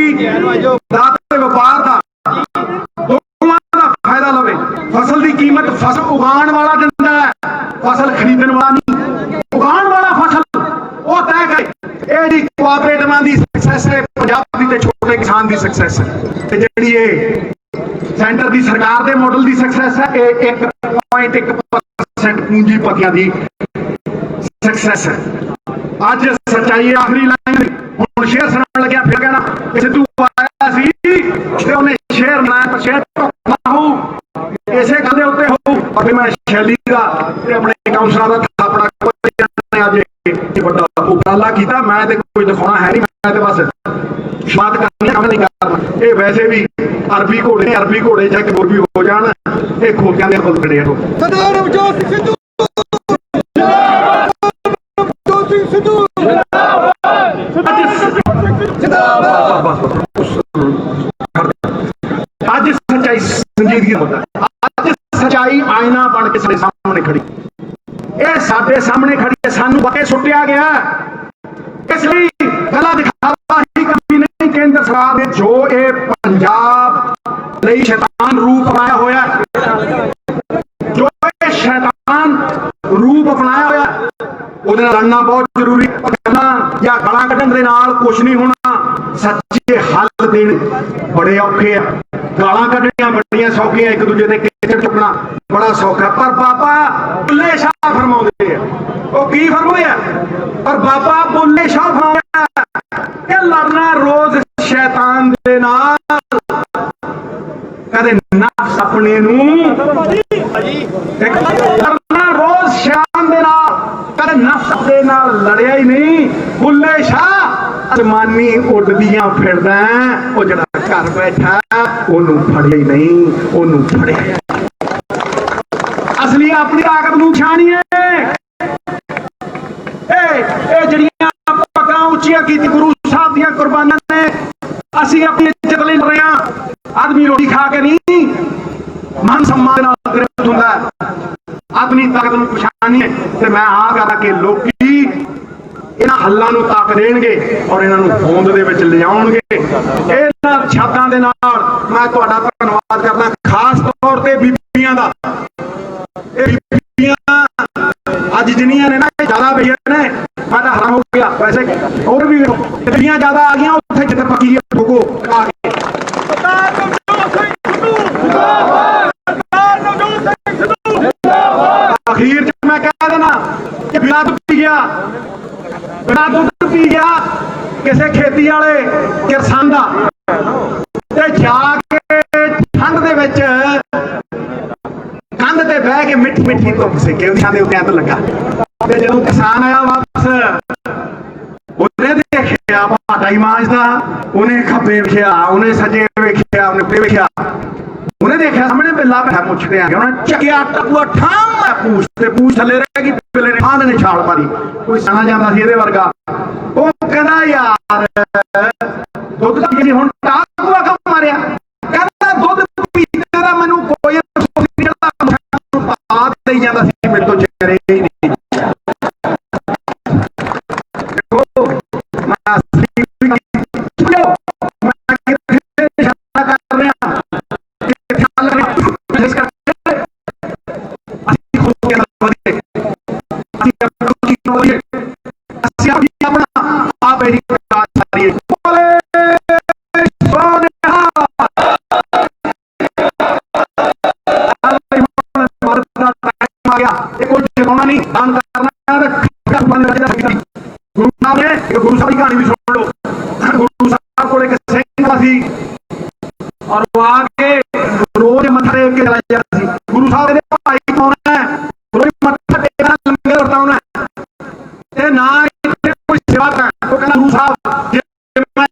दा ते व्यापार का दोवां दा फायदा लवे। फसल की कीमत फसल उगाण वाला दिंदा है, फसल खरीदण वाला नहीं। उगाण वाला फसल वो तय करे। ये जी कोआपरेटिवां दी सक्सैस है, पंजाब दी ते छोटे किसान दी सक्सैस है, ते जिहड़ी ये सेंटर की सरकार के मॉडल की सक्सैस है, ये 1.1% पूंजीपतियों की सक्सैस है। अज सच्चाई आखिरी लाइन हुण शेयर सुनाउण लग्या, फिर कहना सिद्धू आया सी ते उहने शेयर बनाया, पर शेयर धोखा होऊ इसे गल दे उत्ते होऊ। और मैं शैली का ते अपने काउंसलर का थापड़ा अज बड़ा उपराला कीता। मैं मैं तो कोई दिखाना है नहीं, मैं तो बस बात करनी काम नहीं करना। ये वैसे भी अरबी घोड़े चाहे कोई भी हो जान, ये खोतियां दे फुल खड़े हो। सरदार अवजोत ਸਿੰਘ ਸਿੱਧੂ ਅੱਜ ਸੱਚਾਈ ਸੰਜੀਦਗੀ ਹੁੰਦਾ, ਅੱਜ ਸੱਚਾਈ ਆਇਨਾ ਬਣ ਕੇ ਸਾਡੇ ਸਾਹਮਣੇ ਖੜੀ, ਇਹ ਸਾਡੇ ਸਾਹਮਣੇ ਖੜੀ ਹੈ, ਸਾਨੂੰ ਬਕੇ ਸੁੱਟਿਆ ਗਿਆ। ਇਸ ਲਈ ਗੱਲਾਂ ਦਿਖਾਵਾ ਹੀ ਕਮੀ ਨਹੀਂ। ਕੇਂਦਰ ਸਰਕਾਰ ਨੇ ਜੋ ਇਹ ਪੰਜਾਬ ਲਈ ਸ਼ੈਤਾਨ ਰੂਪ ਅਪਣਾਇਆ ਹੋਇਆ, ਜੋ ਇਹ ਸ਼ੈਤਾਨ ਰੂਪ ਅਪਣਾਇਆ ਹੋਇਆ, ਉਹਦੇ ਨਾਲ ਲੜਨਾ ਬਹੁਤ ਜ਼ਰੂਰੀ। ਗੱਲਾਂ ਜਾਂ ਗਾਲਾਂ ਕੱਢਣ ਦੇ ਨਾਲ ਕੁਛ ਨਹੀਂ ਹੋਣਾ, ਸੱਚੇ ਹੱਲ ਦੇਣ ਬੜੇ ਔਖੇ ਆ। ਗਾਲਾਂ ਕੱਢਣੀਆਂ ਬੜੀਆਂ ਸੌਖੀਆਂ, ਇੱਕ ਦੂਜੇ ਦੇ ਕਿਚੜ ਚੁੱਕਣਾ ਬੜਾ ਸੌਖਾ। ਪਰ ਬਾਬਾ ਬੁੱਲੇ ਸ਼ਾਹ ਫਰਮਾਉਂਦੇ ਆ, ਉਹ ਕੀ ਫਰਮਾਇਆ? ਪਰ ਬਾਬਾ ਬੁੱਲੇ ਸ਼ਾਹ ਫਰਮਾਇਆ ਕਿ ਲੜਨਾ ਰੋਜ਼ ਸ਼ੈਤਾਨ ਦੇ ਨਾਲ, ਕਦੇ ਨਫਸ ਆਪਣੇ ਨੂੰ ਲੜਨਾ ਰੋਜ਼ ਸ਼ੈਤਾਨ ਦੇ ਨਾਲ, ਕਦੇ ਨਫਸ ਦੇ ਨਾਲ ਲੜਿਆ ਹੀ ਨਹੀਂ। ਬੁੱਲੇ ਸ਼ਾਹ ਅਸਮਾਨੀ ਉੱਡਦੀਆਂ ਫਿਰਦਾ, ਉਹ ਜਿਹੜਾ ਘਰ ਬੈਠਾ ਉਹਨੂੰ ਫੜਿਆ ਹੀ ਨਹੀਂ, ਉਹਨੂੰ ਫੜਿਆ। ਅਸਲੀ ਆਪਣੀ ਤਾਕਤ ਨੂੰ ਪਛਾਣੀਏ। ਇਹ ਜਿਹੜੀਆਂ ਪੱਗਾਂ ਉੱਚੀਆਂ ਕੀਤੀ ਗੁਰੂ ਸਾਹਿਬ ਦੀਆਂ ਕੁਰਬਾਨੀਆਂ ਨੇ, ਅਸੀਂ ਆਪਣੀ ਇੱਜ਼ਤ ਲਈ ਲੜ ਰਹੇ ਹਾਂ। ਆਦਮੀ ਰੋਟੀ ਖਾ ਕੇ ਨਹੀਂ, ਮਨ ਸਨਮਾਨ ਨਾਲ ਗ੍ਰਿਫਤ ਹੁੰਦਾ। ਆਪਣੀ ਤਾਕਤ ਨੂੰ ਪਛਾਣੀਏ ਤੇ ਮੈਂ ਆਹ ਕਹਾਂ ਕਿ ਲੋਕੀ ਇਹਨਾਂ ਹੱਲਾਂ ਨੂੰ ਤਾਕਤ ਦੇਣਗੇ ਔਰ ਇਹਨਾਂ ਨੂੰ ਹੋਂਦ ਦੇ ਵਿੱਚ ਲਿਆਉਣਗੇ। ਇਹਨਾਂ ਸ਼ਬਦਾਂ ਦੇ ਨਾਲ ਮੈਂ ਤੁਹਾਡਾ ਧੰਨਵਾਦ ਕਰਦਾ, ਖਾਸ ਤੌਰ ਤੇ ਬੀਬੀਆਂ ਦਾ। ਇਹ ਬੀਬੀਆਂ ਅੱਜ ਜਿੰਨੀਆਂ ਨੇ ਨਾ ਜ਼ਿਆਦਾ ਪਈਆਂ ਨੇ, ਮੈਂ ਤਾਂ ਹੈਰਾਨ ਹੋ ਗਿਆ। ਵੈਸੇ ਹੋਰ ਵੀ ਬੀਬੀਆਂ ਜ਼ਿਆਦਾ ਆ ਗਈਆਂ ਉੱਥੇ ਜਿੱਥੇ ਪੱਕੀ ਠੋਕੋ ਆ ਕੇ। ਅਖੀਰ ਚ ਮੈਂ ਕਹਿ ਦੇਣਾ ਕਿ ਬਿਨਾਂ ਦੁੱਧ ਪੀ ਗਿਆ ਕਿਸੇ ਖੇਤੀ ਵਾਲੇ ਕਿਸਾਨ ਦਾ, ਤੇ ਜਾ ਕੇ ਠੰਡ ਦੇ ਵਿੱਚ ਕੰਧ ਤੇ ਬਹਿ ਕੇ ਮਿੱਠੀ ਮਿੱਠੀ ਧੁੱਪ ਸੇਕੇ ਉਹਨਾਂ ਦੇ ਉੱਤੇ ਲੱਗਾ। ਤੇ ਜਦੋਂ ਕਿਸਾਨ ਆਇਆ ਵਾਪਸ, ਉਹਨੇ ਦੇਖਿਆ ਭਾਟਾ ਹੀ ਮਾਂਜਦਾ, ਉਹਨੇ ਖੱਬੇ ਵੇਖਿਆ, ਉਹਨੇ ਸੱਜੇ ਵੇਖਿਆ, ਉਹਨੇ ਉੱਤੇ ਵੇਖਿਆ, ਉਹਨੇ ਦੇਖਿਆ ਸਾਹਮਣੇ ਬਿੱਲਾ ਬੈਠਾ ਮੁੱਛਦੇ ਆ। ਉਹਨੇ ਚੱਕਿਆ ਟਕੂਆ ਠਾਮ ਪੂਛ ਤੇ ਪੂਛ ਥੱਲੇ ਰਹਿ ਗਈ, ਬਿੱਲੇ ਨੇ ਠਾਂ ਨੇ ਛਾਲ ਮਾਰੀ। ਕੋਈ ਸਣਾ ਜਾਂਦਾ ਸੀ ਇਹਦੇ ਵਰਗਾ। ਉਹ ਕਹਿੰਦਾ ਯਾਰ ਦੁੱਧ ਤਾਂ ਪੀ ਹੁਣ ਟਾਕੂਆ ਕਿਉਂ ਮਾਰਿਆ? ਕਹਿੰਦਾ ਦੁੱਧ ਪੀਤੇ ਦਾ ਮੈਨੂੰ ਕੋਈ ਅਫਸੋਸ ਨਹੀਂ, ਜਿਹੜਾ ਪਾ ਦੇਈ ਜਾਂਦਾ ਸੀ ਮੇਰੇ ਤੋਂ ਚਿਹਰੇ ਹੀ ਨਹੀਂ। ਗੁਰੂ ਸਾਹਿਬ ਦੀ ਕਹਾਣੀ ਵੀ ਸੁਣ ਲਓ। ਗੁਰੂ ਸਾਹਿਬ ਕੋਲ ਇੱਕ ਸਿੰਘ ਸੀ ਔਰ ਉਹ ਆ ਕੇ ਰੋਜ਼ ਮੱਥਾ ਟੇਕ ਕੇ ਚਲਾ ਜਾਂਦਾ ਸੀ। ਗੁਰੂ ਸਾਹਿਬ ਦੇ ਭਾਈ ਪਾਉਣਾ, ਰੋਜ਼ ਮੱਥਾ ਟੇਕਣਾ, ਲੰਗਰ ਵਰਤਾਉਣਾ ਤੇ ਨਾ ਕੋਈ ਸੇਵਾ ਕਰਨਾ। ਉਹ ਕਹਿੰਦਾ ਗੁਰੂ ਸਾਹਿਬ ਜੇ ਮੈਂ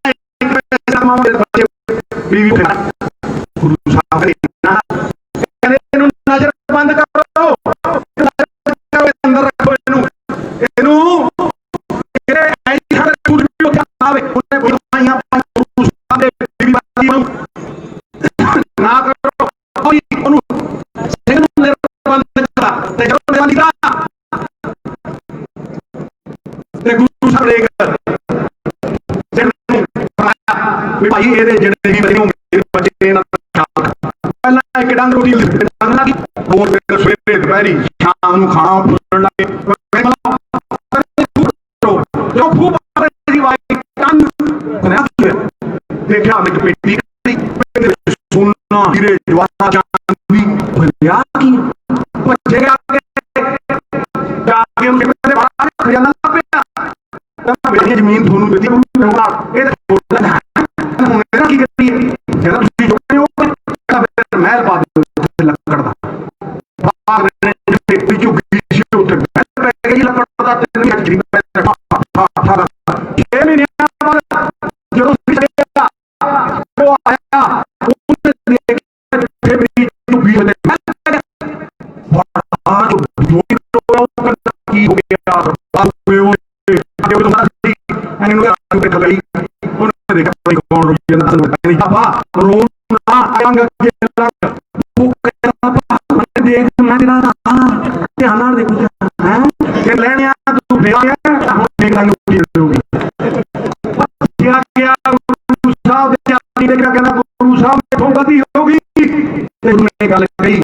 ਬੀਵੀ ਗੁਰੂ ਸਾਹਿਬ ਕਹਿੰਦੇ ਇਹਨੂੰ ਨਜ਼ਰ ਬੰਦ ਕਰੋ, ਅੰਦਰ ਰੱਖੋ ਇਹਨੂੰ, ਇਹਨੂੰ ਨਾ ਕਰੋ। ਉਹਨੂੰ ਸਿੰਘ ਨੂੰ ਬੰਦ ਕੀਤਾ ਤੇ ਜਦੋਂ ਕੀਤਾ ਤੇ ਗੁਰੂ ਸਾਹਿਬ ਨੇ ਵੀ ਭਾਈ ਇਹਦੇ ਜਿਹੜੇ ਵੀ ਬੱਚੇ ਇਹਨਾਂ ਪਹਿਲਾਂ ਇੱਕ ਡੰਗ ਰੋਟੀ ਡੰਗ ਲੱਗੀ, ਹੋਰ ਫਿਰ ਸਵੇਰੇ ਦੁਪਹਿਰੀ ਸ਼ਾਮ ਨੂੰ ਖਾਣਾ ਪੁੱਛਣ ਲੱਗੇ। ਜੋ ਖੂਬ ਦੀ ਵਾਈ ਕੰਨ ਦੇਖਿਆ ਇੱਕ ਪੇਟੀ ਸੋਨਾ ਹੀਰੇ ਜਵਾਹਰ ਚਾਂਦੀ ਭਰਿਆ ਕੀ ਭੱਜਿਆ ਜਾ ਕੇ ਉਹਦੇ ਬਾਹਰ ਖਜ਼ਾਨਾ ਪਿਆ। ਕਹਿੰਦਾ ਮੇਰੀ ਜ਼ਮੀਨ ਤੁਹਾਨੂੰ ਦਿੱਤੀ, ਇਹ ਤਾਂ ਹੁਣ ਇਹਦਾ ਕੀ ਕਰੀਏ? ਜਿਹੜਾ ਤੁਸੀਂ ਜੋੜੇ ਹੋ ਮਹਿਲ ਪਾ ਦਿਓ ਲੱਕੜ ਦਾ। ਬਾਹਰ ਪੇਟੀ ਝੁੱਗੀ ਸੀ, ਉੱਥੇ ਮਹਿਲ ਪੈ ਗਈ ਲੱਕੜ ਦਾ। गुरु साहब इथों गलती हो गई, गल कही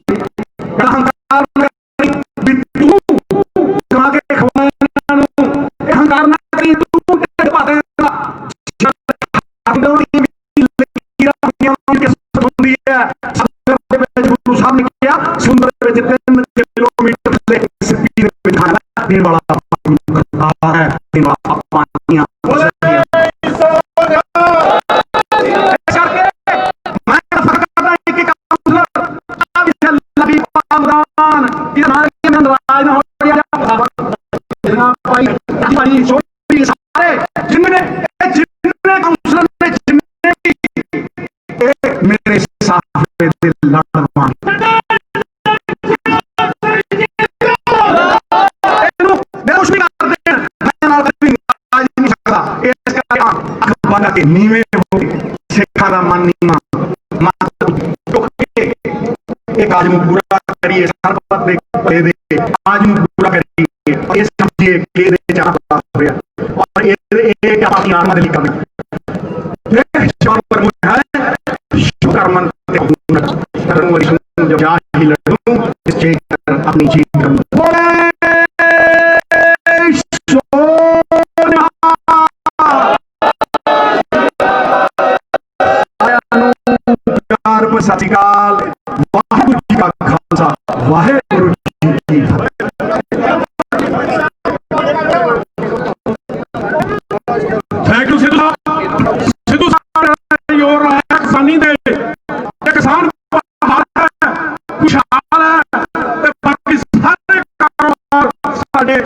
मेरे साथ दिल लड़वान नीवे सिखा का मन नीवा आज में पूरा करिए आज में पूरा करिए समझिए और ये अपनी आत्मा दिल करना अपनी चीज सत श्री अकाल, वाहिगुरू जी का खालसा, वाहिगुरू जी की फतेह। थैंक यू सिद्धू साहब। सिद्धू साहब योर है किसानी दे, किसान खुशहाल है, बाकी सारे कारोबार साडे